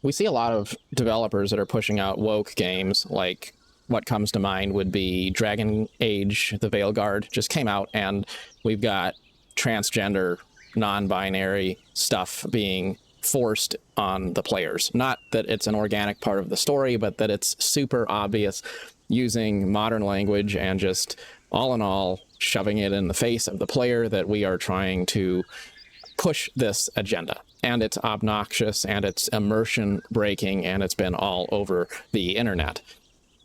we see a lot of developers that are pushing out woke games. Like, what comes to mind would be Dragon Age, the Veilguard just came out, and we've got transgender, non-binary stuff being forced on the players. Not that it's an organic part of the story, but that it's super obvious, using modern language and just all in all shoving it in the face of the player that we are trying to push this agenda. And it's obnoxious, and it's immersion breaking, and it's been all over the internet.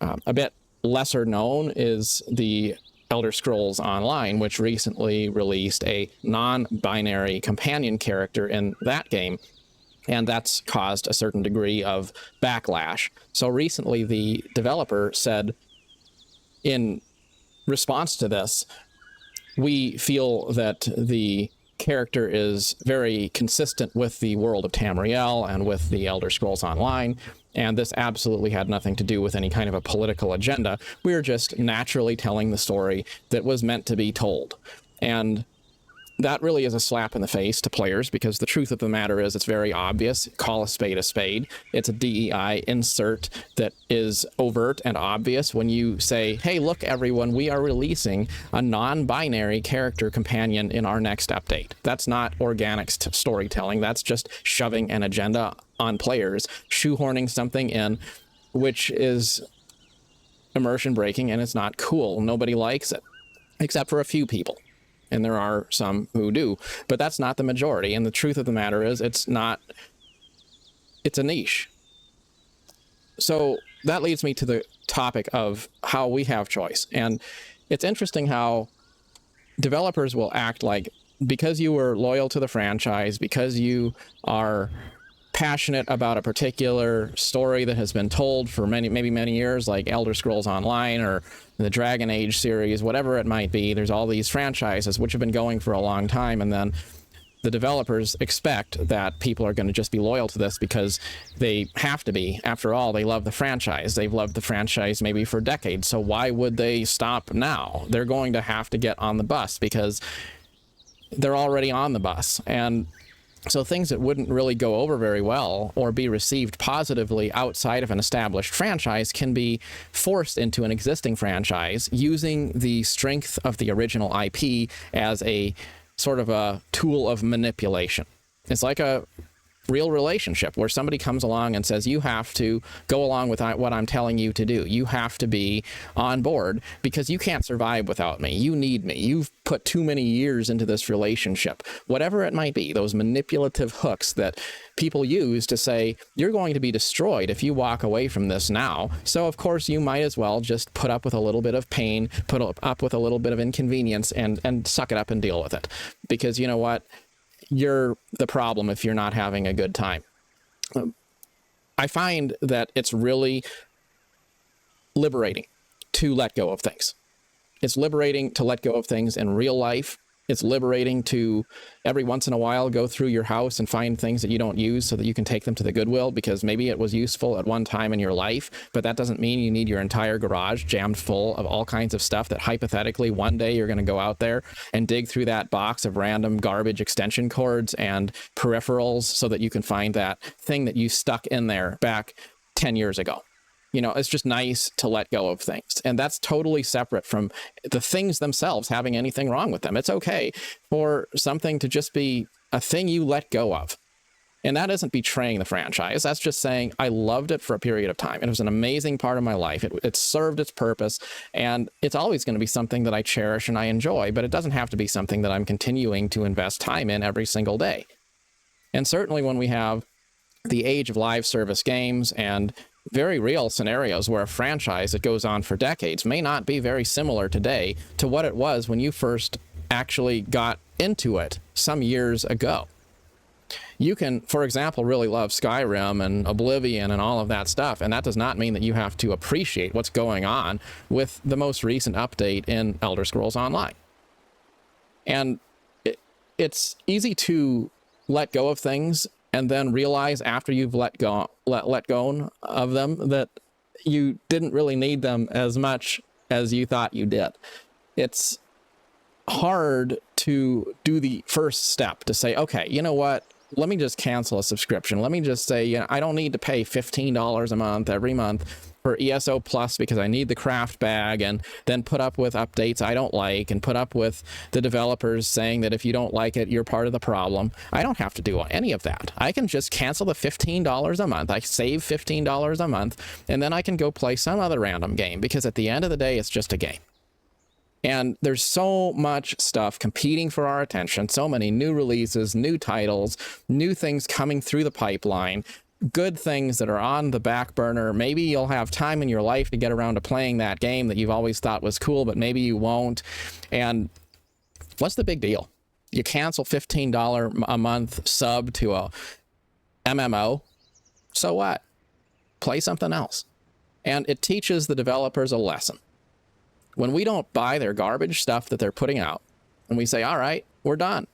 A bit lesser known is the Elder Scrolls Online, which recently released a non-binary companion character in that game, and that's caused a certain degree of backlash. So recently the developer said, in response to this, we feel that the character is very consistent with the world of Tamriel and with the Elder Scrolls Online, and this absolutely had nothing to do with any kind of a political agenda. We were just naturally telling the story that was meant to be told. And that really is a slap in the face to players, because the truth of the matter is it's very obvious. Call a spade a spade. It's a DEI insert that is overt and obvious when you say, hey, look, everyone, we are releasing a non-binary character companion in our next update. That's not organic storytelling. That's just shoving an agenda on players, shoehorning something in which is immersion breaking, and it's not cool. Nobody likes it, except for a few people. And there are some who do, but that's not the majority. And the truth of the matter is it's a niche. So that leads me to the topic of how we have choice. And it's interesting how developers will act like, because you were loyal to the franchise, because you are passionate about a particular story that has been told for maybe many years, like Elder Scrolls Online or the Dragon Age series, whatever it might be. There's all these franchises which have been going for a long time, and then the developers expect that people are going to just be loyal to this because they have to be. After all, they love the franchise. They've loved the franchise maybe for decades, so why would they stop now? They're going to have to get on the bus because they're already on the bus. And so things that wouldn't really go over very well or be received positively outside of an established franchise can be forced into an existing franchise using the strength of the original IP as a sort of a tool of manipulation. It's like a real relationship where somebody comes along and says, you have to go along with what I'm telling you to do. You have to be on board because you can't survive without me. You need me. You've put too many years into this relationship. Whatever it might be, those manipulative hooks that people use to say, you're going to be destroyed if you walk away from this now. So of course you might as well just put up with a little bit of pain, put up with a little bit of inconvenience, and suck it up and deal with it. Because you know what? You're the problem if you're not having a good time. I find that it's really liberating to let go of things. It's liberating to let go of things in real life. It's liberating to every once in a while go through your house and find things that you don't use so that you can take them to the Goodwill, because maybe it was useful at one time in your life, but that doesn't mean you need your entire garage jammed full of all kinds of stuff that hypothetically one day you're going to go out there and dig through that box of random garbage extension cords and peripherals so that you can find that thing that you stuck in there back 10 years ago. You know, it's just nice to let go of things. And that's totally separate from the things themselves having anything wrong with them. It's okay for something to just be a thing you let go of. And that isn't betraying the franchise. That's just saying, I loved it for a period of time. It was an amazing part of my life. It served its purpose. And it's always going to be something that I cherish and I enjoy. But it doesn't have to be something that I'm continuing to invest time in every single day. And certainly when we have the age of live service games and very real scenarios where a franchise that goes on for decades may not be very similar today to what it was when you first actually got into it some years ago. You can, for example, really love Skyrim and Oblivion and all of that stuff, and that does not mean that you have to appreciate what's going on with the most recent update in Elder Scrolls Online. And it's easy to let go of things and then realize after you've let go of them that you didn't really need them as much as you thought you did. It's hard to do the first step to say, okay, you know what? let me just cancel a subscription. Let me just say, you know, I don't need to pay $15 a month every month for ESO Plus because I need the craft bag, and then put up with updates I don't like, and put up with the developers saying that if you don't like it, you're part of the problem. I don't have to do any of that. I can just cancel the $15 a month. I save $15 a month, and then I can go play some other random game, because at the end of the day, it's just a game. And there's so much stuff competing for our attention, so many new releases, new titles, new things coming through the pipeline, good things that are on the back burner. Maybe you'll have time in your life to get around to playing that game that you've always thought was cool, but maybe you won't. And what's the big deal? You cancel $15 a month sub to a MMO. So what? Play something else. And it teaches the developers a lesson. When we don't buy their garbage stuff that they're putting out, and we say, all right, we're done.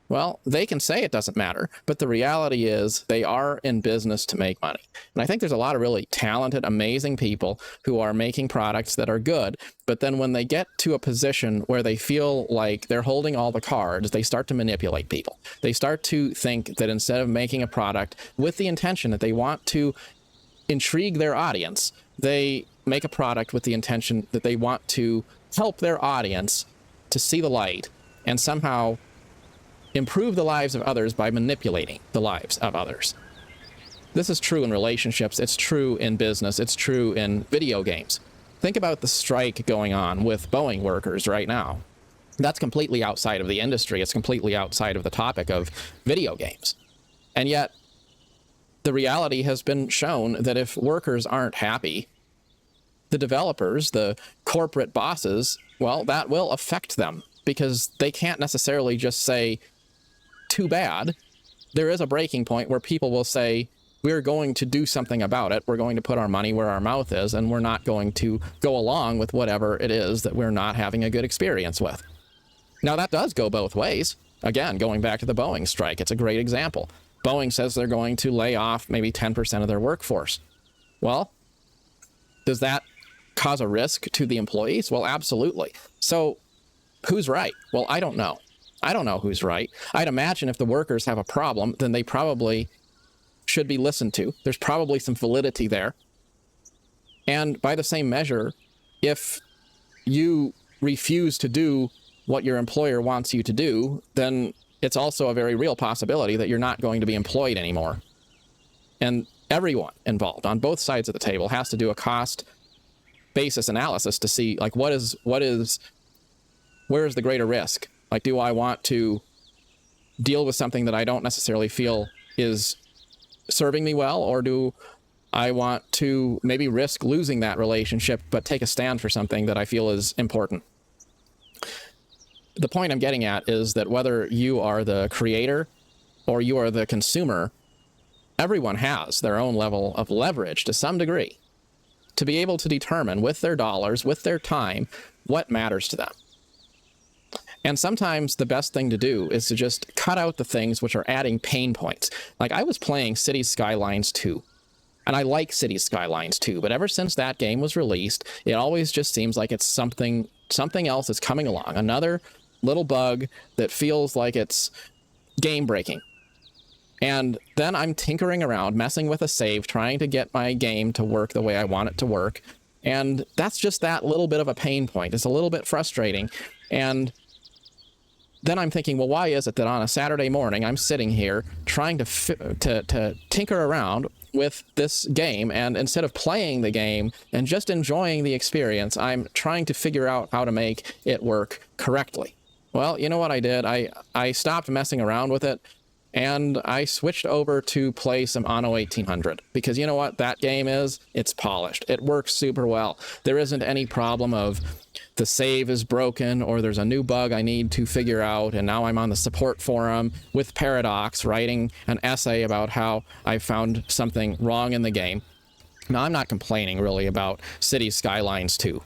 Well, they can say it doesn't matter, but the reality is they are in business to make money. And I think there's a lot of really talented, amazing people who are making products that are good, but then when they get to a position where they feel like they're holding all the cards, they start to manipulate people. They start to think that instead of making a product with the intention that they want to intrigue their audience, they make a product with the intention that they want to help their audience to see the light and somehow improve the lives of others by manipulating the lives of others. This is true in relationships. It's true in business. It's true in video games. Think about the strike going on with Boeing workers right now. That's completely outside of the industry. It's completely outside of the topic of video games. And yet, the reality has been shown that if workers aren't happy, the developers, the corporate bosses, well, that will affect them, because they can't necessarily just say, too bad. There is a breaking point where people will say, we're going to do something about it. We're going to put our money where our mouth is, and we're not going to go along with whatever it is that we're not having a good experience with. Now, that does go both ways. Again, going back to the Boeing strike, it's a great example. Boeing says they're going to lay off maybe 10% of their workforce. Well, does that cause a risk to the employees? Well, absolutely. So who's right? Well, I don't know. I don't know who's right. I'd imagine if the workers have a problem, then they probably should be listened to. There's probably some validity there. And by the same measure, if you refuse to do what your employer wants you to do, then it's also a very real possibility that you're not going to be employed anymore. And everyone involved on both sides of the table has to do a cost basis analysis to see, like, where is the greater risk? Like, do I want to deal with something that I don't necessarily feel is serving me well, or do I want to maybe risk losing that relationship but take a stand for something that I feel is important? The point I'm getting at is that whether you are the creator or you are the consumer, everyone has their own level of leverage to some degree to be able to determine with their dollars, with their time, what matters to them. And sometimes the best thing to do is to just cut out the things which are adding pain points. Like, I was playing Cities Skylines 2, and I like Cities Skylines 2, but ever since that game was released, it always just seems like it's something else is coming along. Another little bug that feels like it's game breaking. And then I'm tinkering around, messing with a save, trying to get my game to work the way I want it to work. And that's just that little bit of a pain point. It's a little bit frustrating. And then I'm thinking, well, why is it that on a Saturday morning I'm sitting here trying to tinker around with this game, and instead of playing the game and just enjoying the experience, I'm trying to figure out how to make it work correctly? Well, you know what I did? I stopped messing around with it, and I switched over to play some Anno 1800, because you know what that game is? It's polished. It works super well. There isn't any problem of the save is broken or there's a new bug I need to figure out, and now I'm on the support forum with Paradox writing an essay about how I found something wrong in the game. Now, I'm not complaining really about Cities Skylines 2.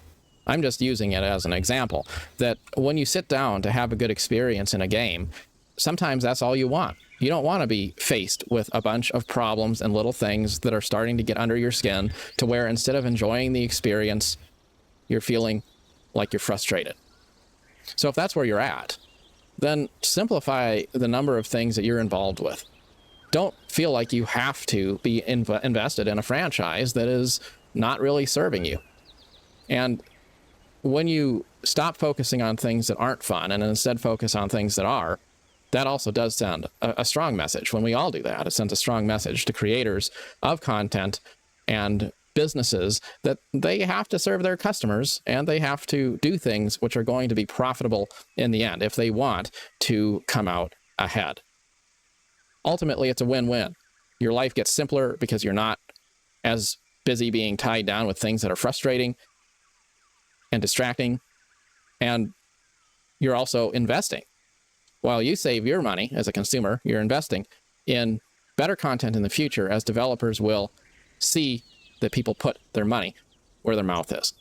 I'm just using it as an example that when you sit down to have a good experience in a game, sometimes that's all you want. You don't want to be faced with a bunch of problems and little things that are starting to get under your skin to where instead of enjoying the experience, you're feeling like you're frustrated. So if that's where you're at, then simplify the number of things that you're involved with. don't feel like you have to be invested in a franchise that is not really serving you. And when you stop focusing on things that aren't fun and instead focus on things that are, that also does send a strong message. When we all do that, it sends a strong message to creators of content and businesses that they have to serve their customers and they have to do things which are going to be profitable in the end if they want to come out ahead. Ultimately, it's a win-win. Your life gets simpler because you're not as busy being tied down with things that are frustrating and distracting, and you're also investing. While you save your money as a consumer, you're investing in better content in the future as developers will see that people put their money where their mouth is.